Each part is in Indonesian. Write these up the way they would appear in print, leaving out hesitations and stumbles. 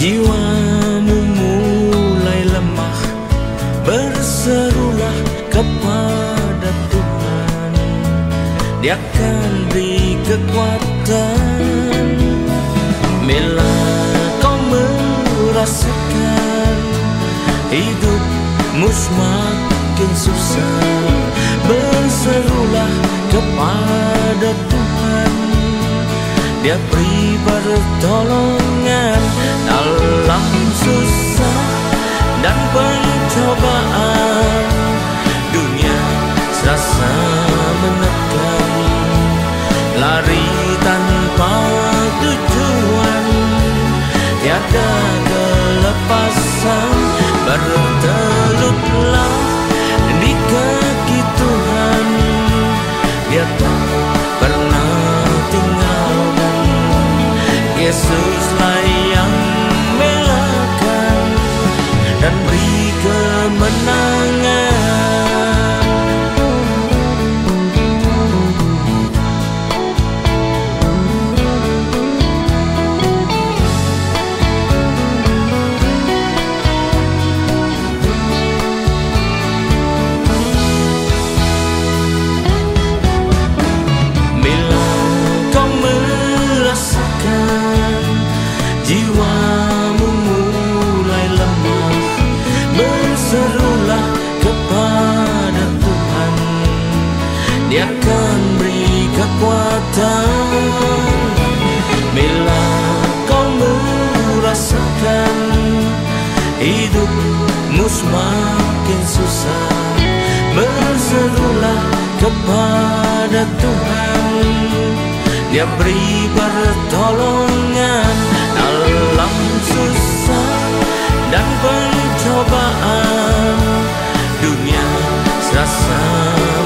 jiwamu mulai lemah, berserulah kepada Tuhan, Dia akan beri kekuatan. Bila kau merasakan hidupmu semakin susah, berserulah kepada Tuhan, Dia beri pertolongan dalam susah dan pencobaan. Dunia serasa menekan, lari tanpa tujuan, tiada kelepasan. Bertelutlah di kaki Tuhan, Dia tak pernah tinggalkan. Yesuslah yang melakukan dan beri kemenangan. Jiwamu mulai lemah, berserulah kepada Tuhan, Dia akan beri kekuatan. Bila kau merasakan hidupmu semakin susah, berserulah kepada Tuhan, Dia beri pertolongan dalam susah dan pencobaan. Dunia serasa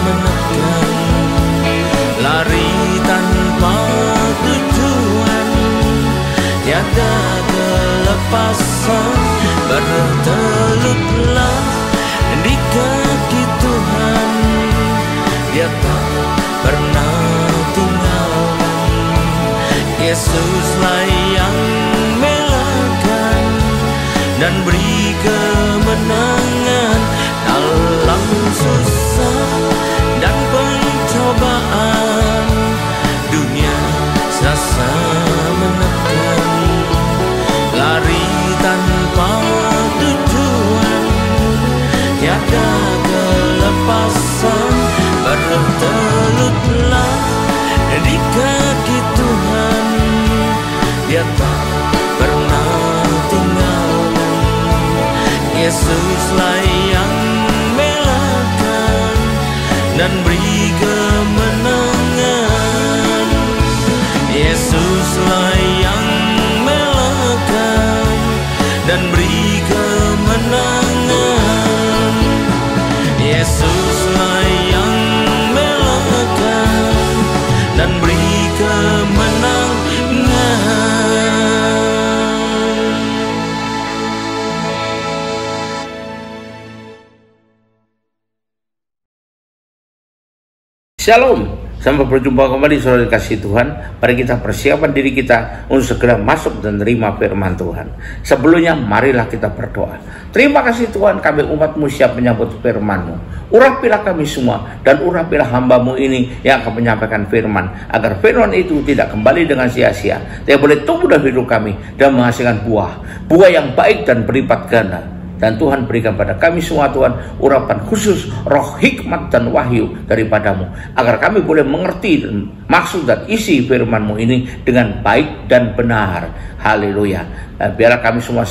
menekan, lari tanpa tujuan, tiada kelepasan. Bertelutlah di kaki Tuhan, Dia tak pernah tinggalkan. Yesuslah yang melakukan dan beri kemenangan dalam susah dan pencobaan. Dunia serasa menekan, lari tanpa tujuan, tiada kelepasan. Bertelutlah di kaki Tuhan, Dia tak pernah tinggalkan. Yesuslah yang melakukan dan beri kemenangan. Yesuslah yang melakukan dan beri kemenangan. Yesuslah yang melakukan dan beri kemenangan. Shalom, sampai berjumpa kembali saudara kasih Tuhan. Mari kita persiapkan diri kita untuk segera masuk dan terima firman Tuhan. Sebelumnya marilah kita berdoa. Terima kasih Tuhan, kami umat-Mu siap menyambut firman-Mu. Urapilah kami semua dan urapilah hamba-Mu ini yang akan menyampaikan firman, agar firman itu tidak kembali dengan sia-sia, tapi boleh tumbuh dalam hidup kami dan menghasilkan buah yang baik dan berlipat ganda. Dan Tuhan berikan pada kami semua Tuhan urapan khusus roh hikmat dan wahyu daripada-Mu, agar kami boleh mengerti dan maksud dan isi firman-Mu ini dengan baik dan benar. Haleluya. Dan biarlah kami semua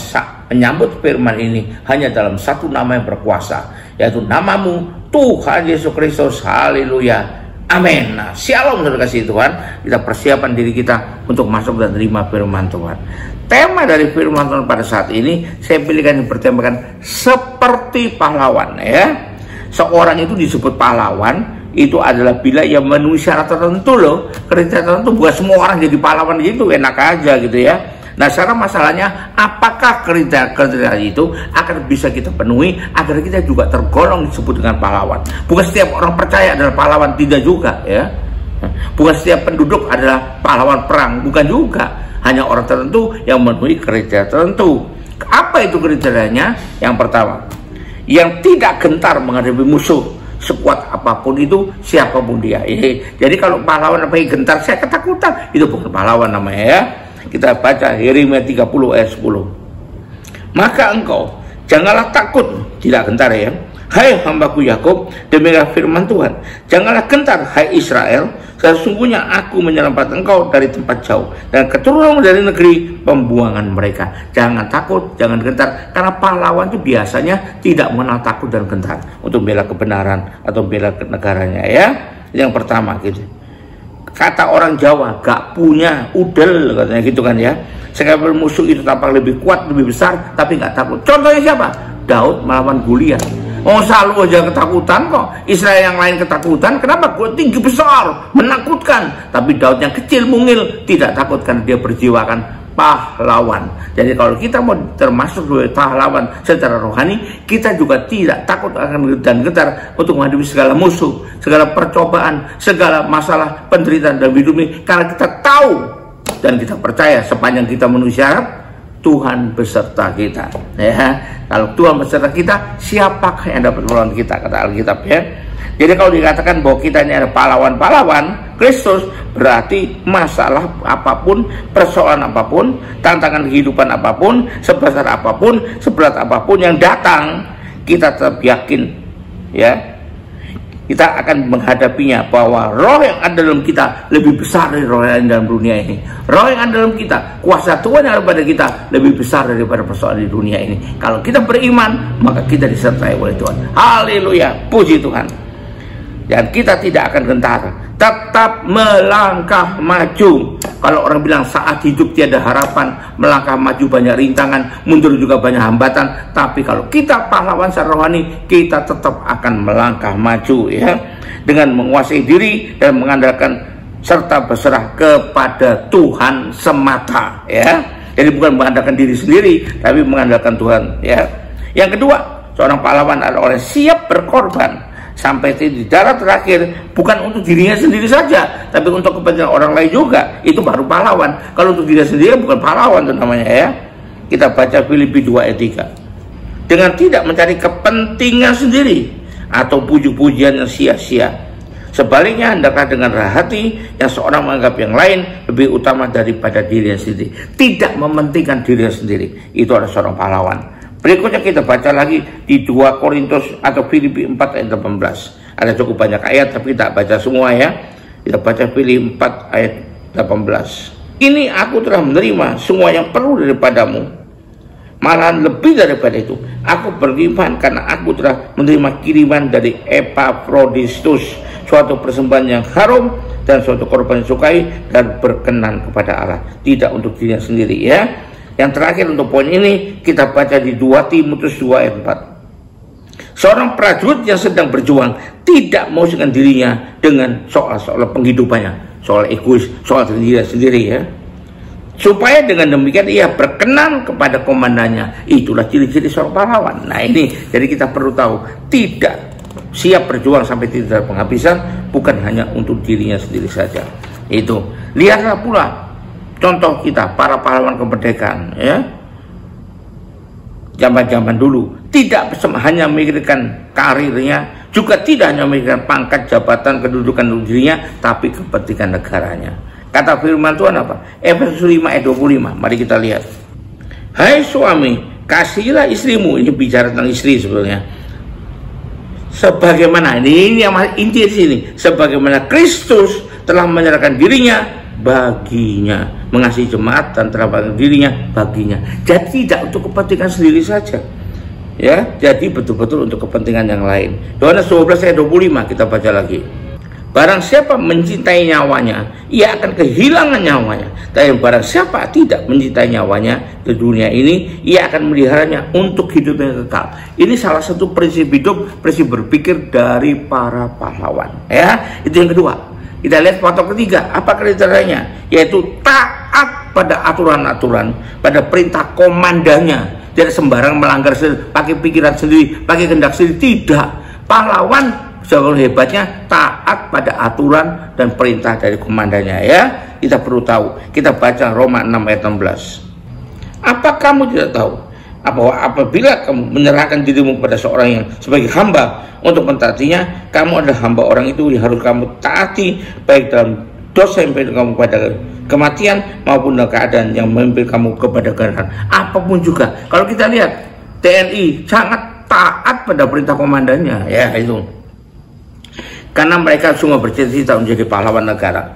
menyambut firman ini hanya dalam satu nama yang berkuasa, yaitu nama-Mu Tuhan Yesus Kristus. Haleluya. Amin. Nah, shalom saudara kasih Tuhan. Kita persiapan diri kita untuk masuk dan terima firman Tuhan. Tema dari firman Tuhan pada saat ini saya pilihkan yang bertemakan seperti pahlawan, ya. Seorang itu disebut pahlawan itu adalah bila ia memenuhi syarat tertentu loh. Kriteria tertentu, bukan semua orang jadi pahlawan gitu enak aja gitu ya. Nah, sekarang masalahnya apakah kriteria itu akan bisa kita penuhi agar kita juga tergolong disebut dengan pahlawan. Bukan setiap orang percaya adalah pahlawan, tidak juga ya. Bukan setiap penduduk adalah pahlawan perang, bukan juga. Hanya orang tertentu yang memenuhi kriteria tertentu. Apa itu kriterianya? Yang pertama, yang tidak gentar menghadapi musuh, sekuat apapun itu, siapapun dia. Jadi kalau pahlawan apa yang gentar, saya ketakutan, itu bukan pahlawan namanya ya. Kita baca Yeremia 30 ayat 10. Maka engkau janganlah takut, tidak gentar ya, hai hambaku Yakub, demikian firman Tuhan, janganlah gentar hai Israel, sesungguhnya aku menyelamatkan engkau dari tempat jauh dan keturunan dari negeri pembuangan mereka. Jangan takut, jangan gentar, karena pahlawan itu biasanya tidak mengenal takut dan gentar untuk bela kebenaran atau bela negaranya ya. Yang pertama gitu. Kata orang Jawa, gak punya udel katanya gitu kan ya. Sekalipun musuh itu tampak lebih kuat, lebih besar, tapi gak takut. Contohnya siapa? Daud melawan Goliat. Oh, selalu aja ketakutan kok. Israel yang lain ketakutan, kenapa? Gue tinggi besar, menakutkan. Tapi Daud yang kecil mungil, tidak takut karena dia berjiwakan pahlawan. Jadi kalau kita mau termasuk sebagai pahlawan secara rohani, kita juga tidak takut akan dan gentar untuk menghadapi segala musuh, segala percobaan, segala masalah penderitaan dalam hidup ini, karena kita tahu dan kita percaya sepanjang kita memenuhi syarat, Tuhan beserta kita ya. Kalau Tuhan beserta kita, siapakah yang dapat melawan kita, kata Alkitab ya. Jadi kalau dikatakan bahwa kita ini ada pahlawan-pahlawan Kristus, berarti masalah apapun, persoalan apapun, tantangan kehidupan apapun, sebesar apapun, seberat apapun yang datang, kita tetap yakin ya, kita akan menghadapinya, bahwa roh yang ada dalam kita lebih besar dari roh yang ada dalam dunia ini. Roh yang ada dalam kita, kuasa Tuhan yang ada pada kita lebih besar daripada persoalan di dunia ini. Kalau kita beriman, maka kita disertai oleh Tuhan. Haleluya, puji Tuhan. Dan kita tidak akan gentar, tetap melangkah maju. Kalau orang bilang saat hidup tiada harapan, melangkah maju banyak rintangan, mundur juga banyak hambatan. Tapi kalau kita pahlawan secara rohani, kita tetap akan melangkah maju ya, dengan menguasai diri dan mengandalkan serta berserah kepada Tuhan semata ya. Jadi bukan mengandalkan diri sendiri, tapi mengandalkan Tuhan ya. Yang kedua, seorang pahlawan adalah orang yang siap berkorban sampai di darah terakhir, bukan untuk dirinya sendiri saja, tapi untuk kepentingan orang lain juga. Itu baru pahlawan. Kalau untuk dirinya sendiri bukan pahlawan itu namanya ya. Kita baca Filipi 2 ayat 3. Dengan tidak mencari kepentingan sendiri atau puji-pujian yang sia-sia. Sebaliknya, hendaklah dengan rendah hati yang seorang menganggap yang lain lebih utama daripada dirinya sendiri. Tidak mementingkan dirinya sendiri. Itu adalah seorang pahlawan. Berikutnya kita baca lagi di 2 Korintus atau Filipi 4 ayat 18. Ada cukup banyak ayat tapi kita baca semua ya. Kita baca Filipi 4 ayat 18. Ini aku telah menerima semua yang perlu daripadamu. Malahan lebih daripada itu, aku beriman karena aku telah menerima kiriman dari Epafroditus, suatu persembahan yang harum dan suatu korban yang sukai dan berkenan kepada Allah, tidak untuk dirinya sendiri ya. Yang terakhir untuk poin ini kita baca di 2 Timotius 2 ayat 4. Seorang prajurit yang sedang berjuang tidak mau dengan dirinya dengan soal penghidupannya, soal egois, soal dirinya sendiri ya. Supaya dengan demikian ia berkenan kepada komandannya. Itulah ciri-ciri seorang pahlawan. Nah ini, jadi kita perlu tahu, tidak siap berjuang sampai tidak penghabisan, bukan hanya untuk dirinya sendiri saja. Itu, lihatlah pula contoh kita, para pahlawan kemerdekaan ya. Zaman-zaman dulu tidak hanya memikirkan karirnya, juga tidak hanya memikirkan pangkat, jabatan, kedudukan dirinya, tapi kepentingan negaranya. Kata firman Tuhan apa? Efesus 5 ayat 25. Mari kita lihat. Hai suami, kasihilah istrimu. Ini bicara tentang istri sebetulnya. Sebagaimana, ini yang inti di sini. Sebagaimana Kristus telah menyerahkan dirinya baginya, mengasihi jemaat dan telah menyerahkan dirinya baginya. Jadi tidak untuk kepentingan sendiri saja. Ya, jadi betul-betul untuk kepentingan yang lain. Yohanes 12 ayat 25 kita baca lagi. Barang siapa mencintai nyawanya, ia akan kehilangan nyawanya. Dan barang siapa tidak mencintai nyawanya di dunia ini, ia akan meliharanya untuk hidup yang kekal. Ini salah satu prinsip hidup, prinsip berpikir dari para pahlawan. Ya, itu yang kedua. Kita lihat faktor ketiga, apa kriterianya? Yaitu taat pada aturan-aturan, pada perintah komandannya. Tidak sembarang melanggar sendiri, pakai pikiran sendiri, pakai kehendak sendiri. Tidak. Pahlawan Sebab hebatnya taat pada aturan dan perintah dari komandannya, ya. Kita perlu tahu. Kita baca Roma 6 ayat 16. Apa kamu tidak tahu bahwa apabila kamu menyerahkan dirimu pada seorang yang sebagai hamba untuk mentaatinya, kamu adalah hamba orang itu yang harus kamu taati, baik dalam dosa yang memimpin kamu pada kematian maupun dalam keadaan yang memimpin kamu kepada kebenaran. Apapun juga. Kalau kita lihat TNI sangat taat pada perintah komandannya, ya itu. Karena mereka semua bercita-cita menjadi pahlawan negara.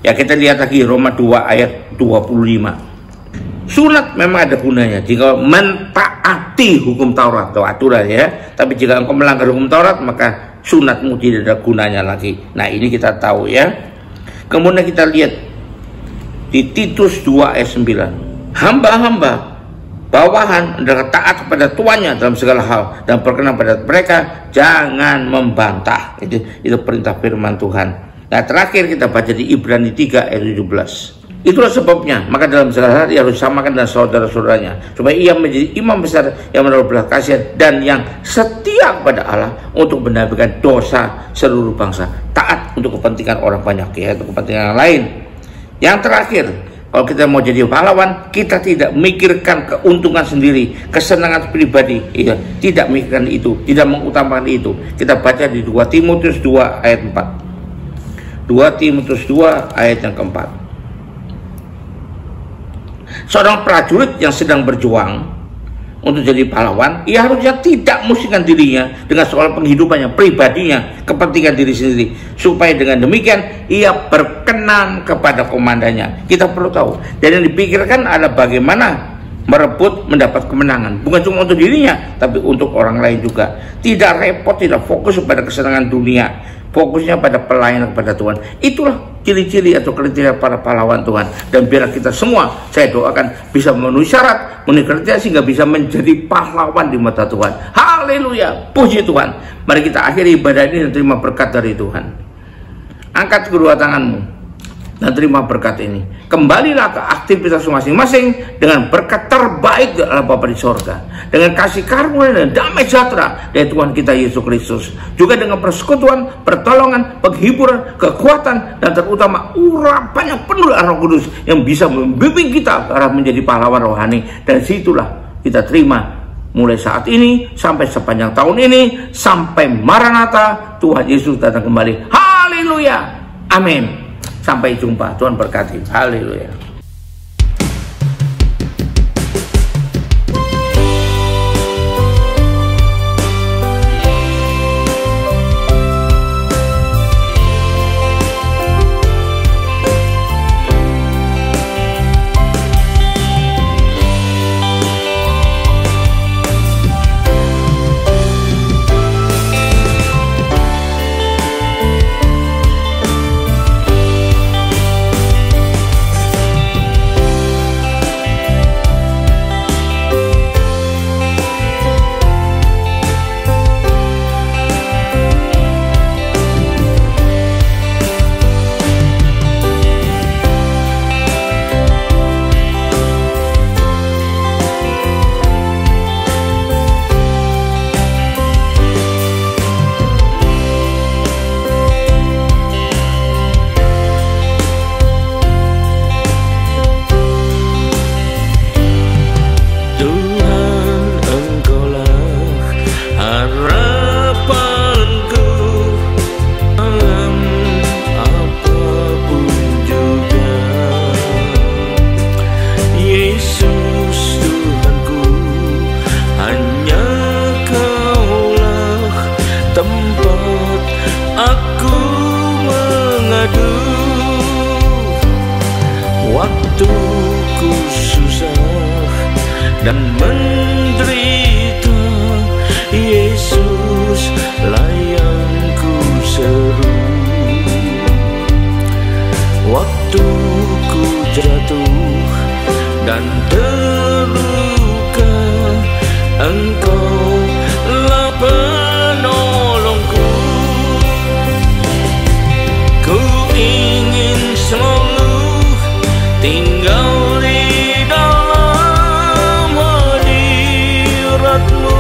Ya, kita lihat lagi Roma 2 ayat 25. Sunat memang ada gunanya jika mentaati hukum Taurat atau aturan, ya. Tapi jika engkau melanggar hukum Taurat, maka sunatmu tidak ada gunanya lagi. Nah, ini kita tahu, ya. Kemudian kita lihat di Titus 2 ayat 9. Hamba-hamba bawahan adalah taat kepada tuannya dalam segala hal dan berkenan pada mereka, jangan membantah. Itu perintah firman Tuhan. Nah, terakhir kita baca di Ibrani 3 ayat 17. Itulah sebabnya, maka dalam segala hal ia harus samakan dengan saudara-saudaranya, supaya ia menjadi imam besar yang menaruh belas kasihan dan yang setia kepada Allah untuk menampilkan dosa seluruh bangsa, taat untuk kepentingan orang banyak, ya, untuk kepentingan yang lain. Yang terakhir, kalau kita mau jadi pahlawan, kita tidak memikirkan keuntungan sendiri, kesenangan pribadi, ya, tidak memikirkan itu, tidak mengutamakan itu. Kita baca di 2 Timotius 2 ayat 4. 2 Timotius 2 ayat yang keempat. Seorang prajurit yang sedang berjuang untuk jadi pahlawan, ia harusnya tidak musingkan dirinya dengan soal penghidupannya, pribadinya, kepentingan diri sendiri, supaya dengan demikian ia berkenan kepada komandannya. Kita perlu tahu, dan yang dipikirkan adalah bagaimana merebut mendapat kemenangan, bukan cuma untuk dirinya, tapi untuk orang lain juga. Tidak repot, tidak fokus pada kesenangan dunia, fokusnya pada pelayanan kepada Tuhan. Itulah ciri-ciri atau kriteria para pahlawan Tuhan. Dan biar kita semua, saya doakan, bisa memenuhi syarat, memenuhi kriteria, sehingga bisa menjadi pahlawan di mata Tuhan. Haleluya, puji Tuhan. Mari kita akhiri ibadah ini dan terima berkat dari Tuhan. Angkat kedua tanganmu dan terima berkat ini. Kembalilah ke aktivitas masing-masing dengan berkat terbaik dari Allah Bapa di sorga, dengan kasih karunia dan damai sejahtera dari Tuhan kita Yesus Kristus, juga dengan persekutuan, pertolongan, penghiburan, kekuatan, dan terutama urapan yang penuh Roh Kudus yang bisa membimbing kita ke arah menjadi pahlawan rohani. Dan situlah kita terima mulai saat ini sampai sepanjang tahun ini, sampai Maranatha, Tuhan Yesus datang kembali. Haleluya, amin. Sampai jumpa, Tuhan berkati. Haleluya. Waktuku susah dan menderita, Yesus lah yang ku seru. Waktuku jatuh dan terluka, Engkau lah penolongku. Ku ingin selalu tinggal di dalam hadirat-Mu.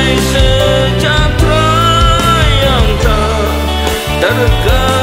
damai sejahtera yang tak tergantung.